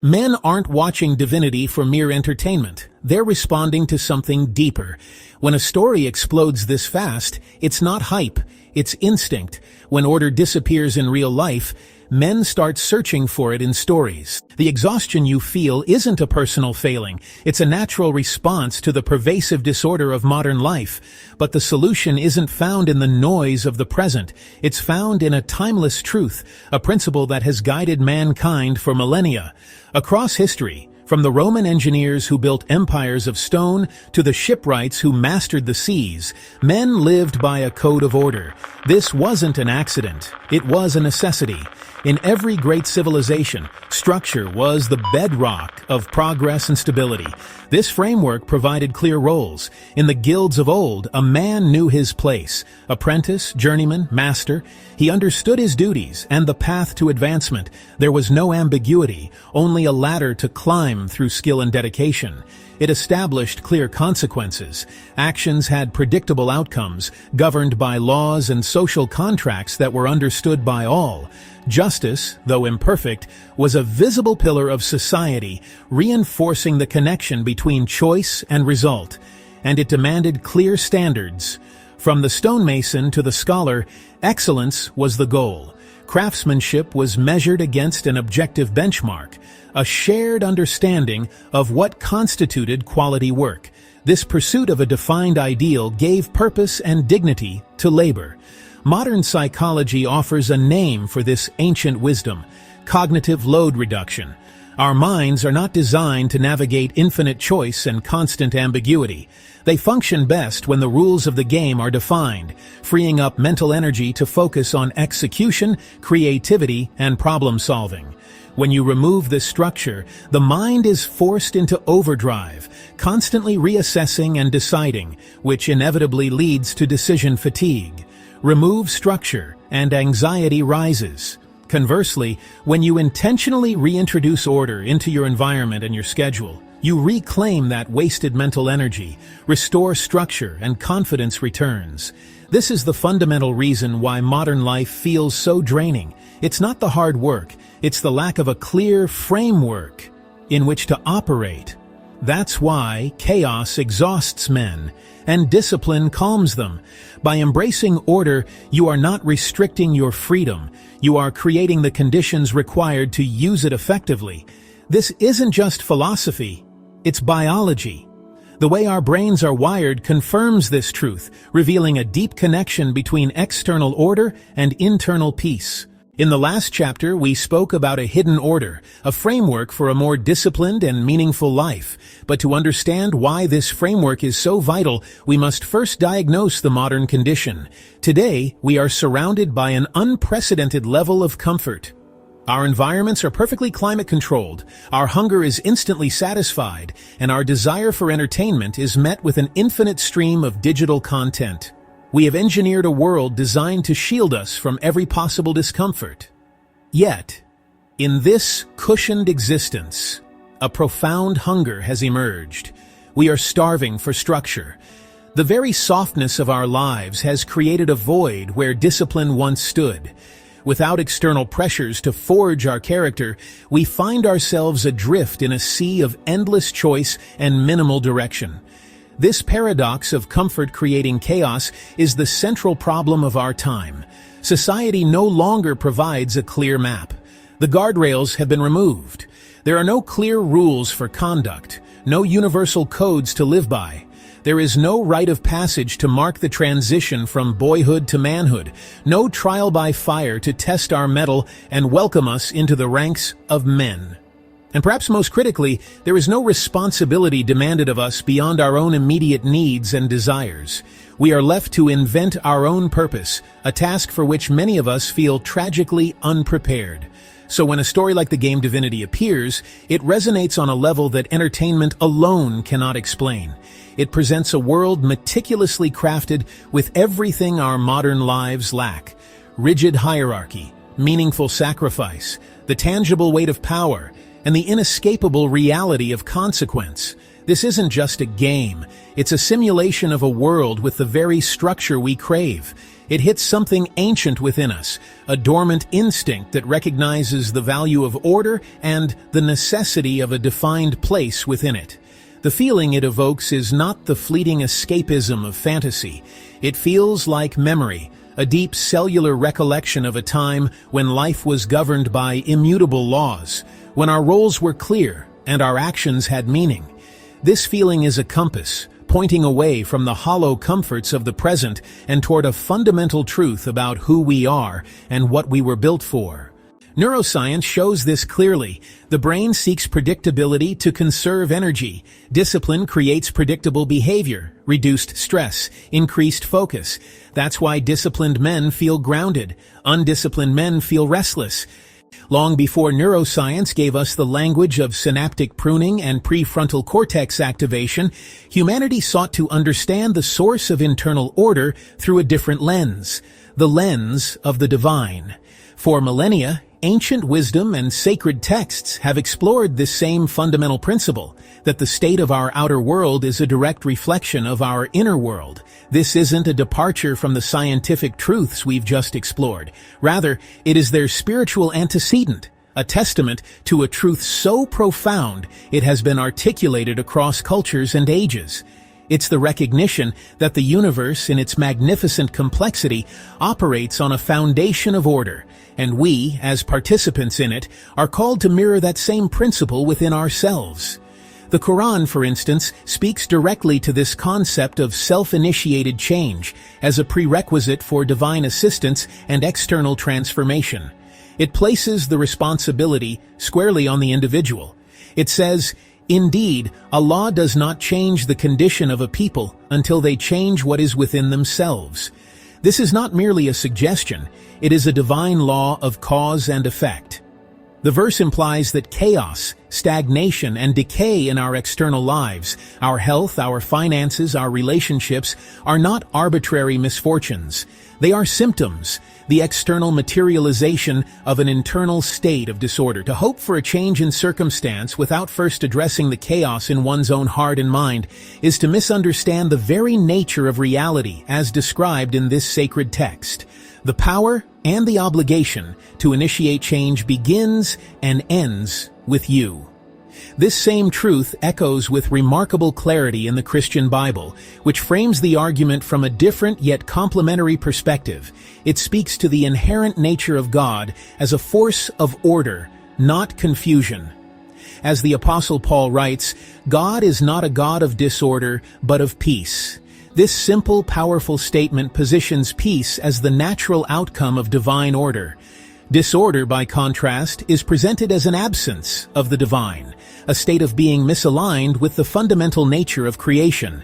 Men aren't watching Divinity for mere entertainment. They're responding to something deeper. When a story explodes this fast, it's not hype, it's instinct. When order disappears in real life, men start searching for it in stories. The exhaustion you feel isn't a personal failing. It's a natural response to the pervasive disorder of modern life. But the solution isn't found in the noise of the present. It's found in a timeless truth, a principle that has guided mankind for millennia. Across history, from the Roman engineers who built empires of stone to the shipwrights who mastered the seas, men lived by a code of order. This wasn't an accident. It was a necessity. In every great civilization, structure was the bedrock of progress and stability. This framework provided clear roles. In the guilds of old, a man knew his place. Apprentice, journeyman, master. He understood his duties and the path to advancement. There was no ambiguity, only a ladder to climb through skill and dedication. It established clear consequences. Actions had predictable outcomes, governed by laws and social contracts that were understood by all. Justice, though imperfect, was a visible pillar of society, reinforcing the connection between choice and result. And it demanded clear standards. From the stonemason to the scholar, excellence was the goal. Craftsmanship was measured against an objective benchmark, a shared understanding of what constituted quality work. This pursuit of a defined ideal gave purpose and dignity to labor. Modern psychology offers a name for this ancient wisdom: cognitive load reduction. Our minds are not designed to navigate infinite choice and constant ambiguity. They function best when the rules of the game are defined, freeing up mental energy to focus on execution, creativity, and problem solving. When you remove this structure, the mind is forced into overdrive, constantly reassessing and deciding, which inevitably leads to decision fatigue. Remove structure, and anxiety rises. Conversely, when you intentionally reintroduce order into your environment and your schedule, you reclaim that wasted mental energy, restore structure, and confidence returns. This is the fundamental reason why modern life feels so draining. It's not the hard work, it's the lack of a clear framework in which to operate. That's why chaos exhausts men, and discipline calms them. By embracing order, you are not restricting your freedom. You are creating the conditions required to use it effectively. This isn't just philosophy, it's biology. The way our brains are wired confirms this truth, revealing a deep connection between external order and internal peace. In the last chapter, we spoke about a hidden order, a framework for a more disciplined and meaningful life. But to understand why this framework is so vital, we must first diagnose the modern condition. Today, we are surrounded by an unprecedented level of comfort. Our environments are perfectly climate-controlled, our hunger is instantly satisfied, and our desire for entertainment is met with an infinite stream of digital content. We have engineered a world designed to shield us from every possible discomfort. Yet, in this cushioned existence, a profound hunger has emerged. We are starving for structure. The very softness of our lives has created a void where discipline once stood. Without external pressures to forge our character, we find ourselves adrift in a sea of endless choice and minimal direction. This paradox of comfort creating chaos is the central problem of our time. Society no longer provides a clear map. The guardrails have been removed. There are no clear rules for conduct, no universal codes to live by. There is no rite of passage to mark the transition from boyhood to manhood, no trial by fire to test our mettle and welcome us into the ranks of men. And perhaps most critically, there is no responsibility demanded of us beyond our own immediate needs and desires. We are left to invent our own purpose, a task for which many of us feel tragically unprepared. So when a story like the game Divinity appears, it resonates on a level that entertainment alone cannot explain. It presents a world meticulously crafted with everything our modern lives lack: rigid hierarchy, meaningful sacrifice, the tangible weight of power, and the inescapable reality of consequence. This isn't just a game, it's a simulation of a world with the very structure we crave. It hits something ancient within us, a dormant instinct that recognizes the value of order and the necessity of a defined place within it. The feeling it evokes is not the fleeting escapism of fantasy. It feels like memory, a deep cellular recollection of a time when life was governed by immutable laws, when our roles were clear and our actions had meaning. This feeling is a compass, pointing away from the hollow comforts of the present and toward a fundamental truth about who we are and what we were built for. Neuroscience shows this clearly. The brain seeks predictability to conserve energy. Discipline creates predictable behavior, reduced stress, increased focus. That's why disciplined men feel grounded. Undisciplined men feel restless. Long before neuroscience gave us the language of synaptic pruning and prefrontal cortex activation, humanity sought to understand the source of internal order through a different lens, the lens of the divine. For millennia, ancient wisdom and sacred texts have explored this same fundamental principle, that the state of our outer world is a direct reflection of our inner world. This isn't a departure from the scientific truths we've just explored. Rather, it is their spiritual antecedent, a testament to a truth so profound it has been articulated across cultures and ages. It's the recognition that the universe, in its magnificent complexity, operates on a foundation of order, and we, as participants in it, are called to mirror that same principle within ourselves. The Quran, for instance, speaks directly to this concept of self-initiated change as a prerequisite for divine assistance and external transformation. It places the responsibility squarely on the individual. It says, "Indeed, Allah does not change the condition of a people until they change what is within themselves." This is not merely a suggestion, it is a divine law of cause and effect. The verse implies that chaos, stagnation, and decay in our external lives, our health, our finances, our relationships, are not arbitrary misfortunes. They are symptoms, the external materialization of an internal state of disorder. To hope for a change in circumstance without first addressing the chaos in one's own heart and mind is to misunderstand the very nature of reality as described in this sacred text. The power and the obligation to initiate change begins and ends with you. This same truth echoes with remarkable clarity in the Christian Bible, which frames the argument from a different yet complementary perspective. It speaks to the inherent nature of God as a force of order, not confusion. As the Apostle Paul writes, "God is not a God of disorder, but of peace." This simple, powerful statement positions peace as the natural outcome of divine order. Disorder, by contrast, is presented as an absence of the divine, a state of being misaligned with the fundamental nature of creation.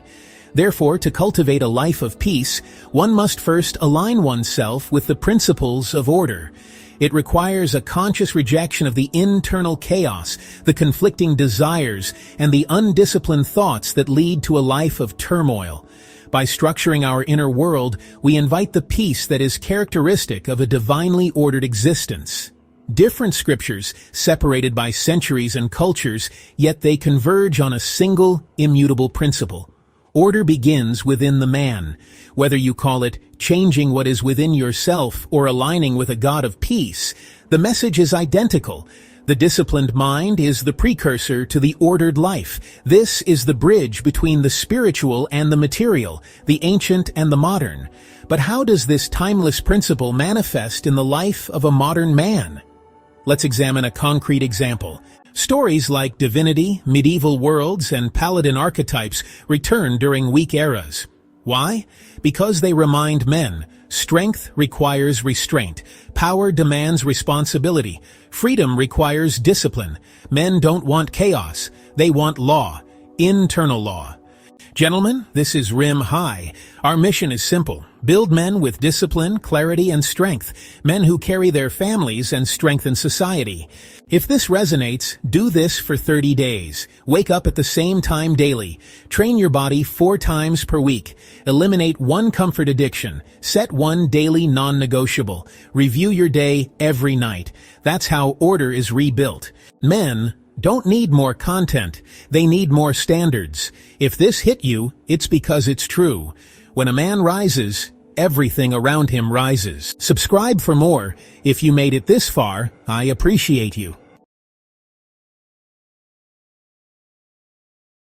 Therefore, to cultivate a life of peace, one must first align oneself with the principles of order. It requires a conscious rejection of the internal chaos, the conflicting desires, and the undisciplined thoughts that lead to a life of turmoil. By structuring our inner world, we invite the peace that is characteristic of a divinely ordered existence. Different scriptures, separated by centuries and cultures, yet they converge on a single, immutable principle. Order begins within the man. Whether you call it changing what is within yourself or aligning with a God of peace, the message is identical. The disciplined mind is the precursor to the ordered life. This is the bridge between the spiritual and the material, the ancient and the modern. But how does this timeless principle manifest in the life of a modern man? Let's examine a concrete example. Stories like divinity, medieval worlds, and paladin archetypes return during weak eras. Why? Because they remind men, strength requires restraint, power demands responsibility, freedom requires discipline. Men don't want chaos, they want law, internal law. Gentlemen, this is RYM-HEYE. Our mission is simple. Build men with discipline, clarity, and strength. Men who carry their families and strengthen society. If this resonates, do this for 30 days. Wake up at the same time daily. Train your body 4 times per week. Eliminate 1 comfort addiction. Set 1 daily non-negotiable. Review your day every night. That's how order is rebuilt. Men, don't need more content. They need more standards. If this hit you, it's because it's true. When a man rises, everything around him rises. Subscribe for more. If you made it this far, I appreciate you.